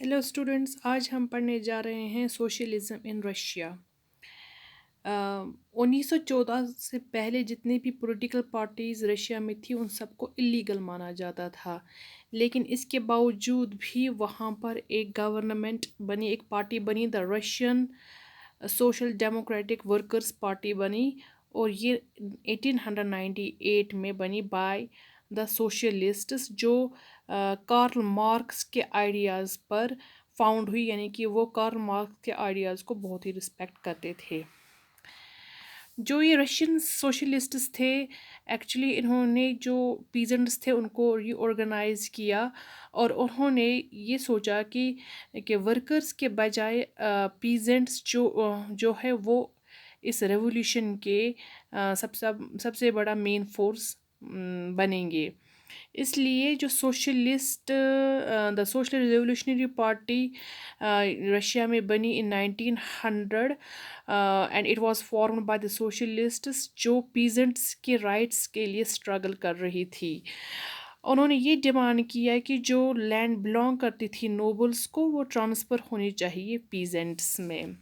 Hello students, आज हम पढ़ने जा रहे हैं सोशलिज्म इन रशिया। 1914 से पहले जितनी भी पॉलिटिकल पार्टीज़ रशिया में थी उन सबको इलीगल माना जाता था, लेकिन इसके बावजूद भी वहाँ पर एक गवर्नमेंट बनी, एक पार्टी बनी, the Russian social democratic workers party बनी। और ये 1898 में बनी बाय द सोशलिस्ट्स, जो कार्ल मार्क्स के आइडियाज़ पर फाउंड हुई, यानी कि वो कार्ल मार्क्स के आइडियाज़ को बहुत ही रिस्पेक्ट करते थे। जो ये रशियन सोशलिस्ट्स थे, एक्चुअली इन्होंने जो पीजेंट्स थे उनको रीऑर्गेनाइज किया, और उन्होंने ये सोचा कि वर्कर्स के बजाय पीजेंट्स जो है वो इस रेवोल्यूशन के सबसे बड़ा मेन फोर्स बनेंगे। इसलिए जो the social revolutionary party Russia में बनी in 1900, and it was formed by the socialists, जो पीजेंट्स के राइट्स के लिए स्ट्रगल कर रही थी। उन्होंने ये डिमांड किया कि जो लैंड बिलोंग करती थी नोबल्स को, वो ट्रांसफ़र होनी चाहिए पीजेंट्स में।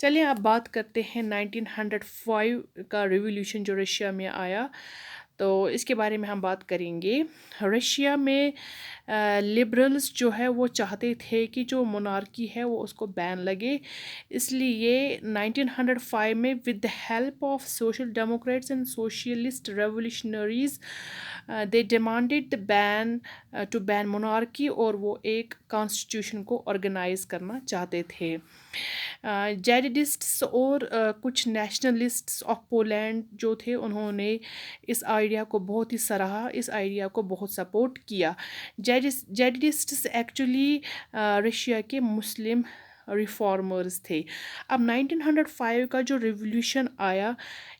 चलिए अब बात करते हैं 1905 का रिवॉल्यूशन जो रशिया में आया, तो इसके बारे में हम बात करेंगे। रशिया में लिबरल्स जो है वो चाहते थे कि जो मोनार्की है वो उसको बैन लगे, इसलिए 1905 में with the help of social democrats and socialist revolutionaries they demanded the ban to ban monarchy, और वो एक कॉन्स्टिट्यूशन को ऑर्गेनाइज करना चाहते थे। जेडिडिस्ट्स और कुछ नेशनलिस्ट्स ऑफ पोलैंड जो थे, उन्होंने इस आइडिया को बहुत ही सराहा, इस आइडिया को बहुत सपोर्ट किया। जेडिडिस्ट्स एक्चुअली रशिया के मुस्लिम रिफॉर्मर्स थे। अब 1905 का जो रिवॉल्यूशन आया,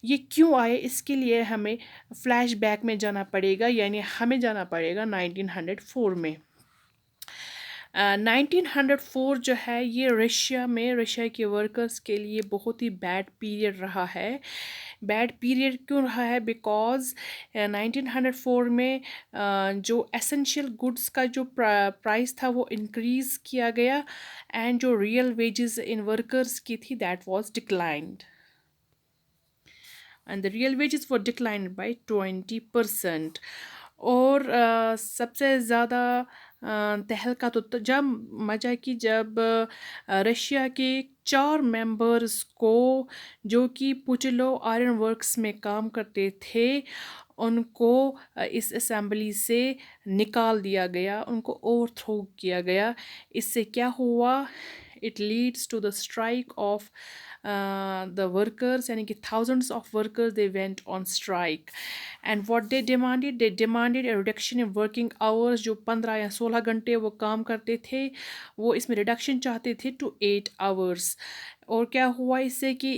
ये क्यों आया, इसके लिए हमें फ्लैशबैक में जाना पड़ेगा, यानी हमें जाना पड़ेगा 1904 में। 1904 जो है ये रशिया के वर्कर्स के लिए बहुत ही बैड पीरियड रहा है। बैड पीरियड क्यों रहा है? बिकॉज़ 1904 में जो एसेंशियल गुड्स का जो प्राइस था वो इंक्रीज़ किया गया, एंड जो रियल वेजेस इन वर्कर्स की थी that was declined, and the real wages were declined by 20%। और सबसे ज़्यादा तहलका तो जब मचा कि जब रशिया के 4 मेंबर्स को, जो कि पुचलो आयरन वर्क्स में काम करते थे, उनको इस असेंबली से निकाल दिया गया, उनको ओवरथ्रो किया गया। इससे क्या हुआ? It leads to the strike of the workers, यानी कि thousands of workers they went on strike, and what they demanded a reduction in working hours। जो 15 या 16 घंटे वो काम करते थे, वो इसमें रिडक्शन चाहते थे टू 8 hours। और क्या हुआ इससे कि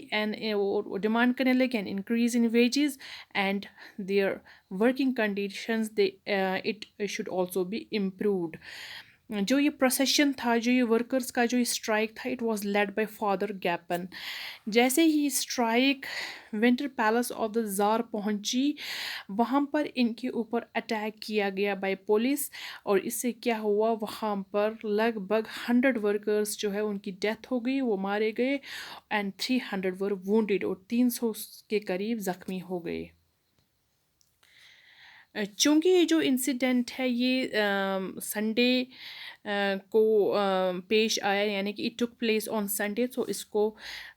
वो डिमांड करने लगे an increase in wages and their working conditions, they it should also be improved. जो ये प्रोसेशन था, जो ये वर्कर्स का जो ये स्ट्राइक था, it was led by father Gapon. जैसे ही strike winter palace of the tsar पहुंची, वहाँ पर इनके ऊपर अटैक किया गया बाय पुलिस, और इससे क्या हुआ, वहाँ पर लगभग 100 वर्कर्स जो है उनकी डेथ हो गई, वो मारे गए, एंड 300 वर वुंडेड, और 300 के करीब ज़ख्मी हो गए। चूँकि ये जो इंसिडेंट है ये संडे को पेश आया, यानी कि it took place on Sunday, तो इसको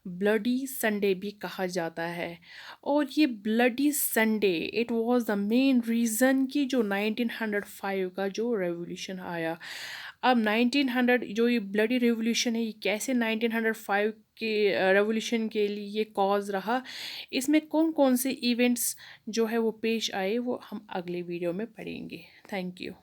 ब्लडी संडे भी कहा जाता है। और ये bloody Sunday it was the main reason कि जो 1905 का जो रेवोल्यूशन आया। अब 1900 जो ये ब्लडी रेवोल्यूशन है, ये कैसे 1905 के रेवोल्यूशन के लिए ये कॉज रहा, इसमें कौन कौन से इवेंट्स जो है वो पेश आए, वो हम अगले वीडियो में पढ़ेंगे। Thank you.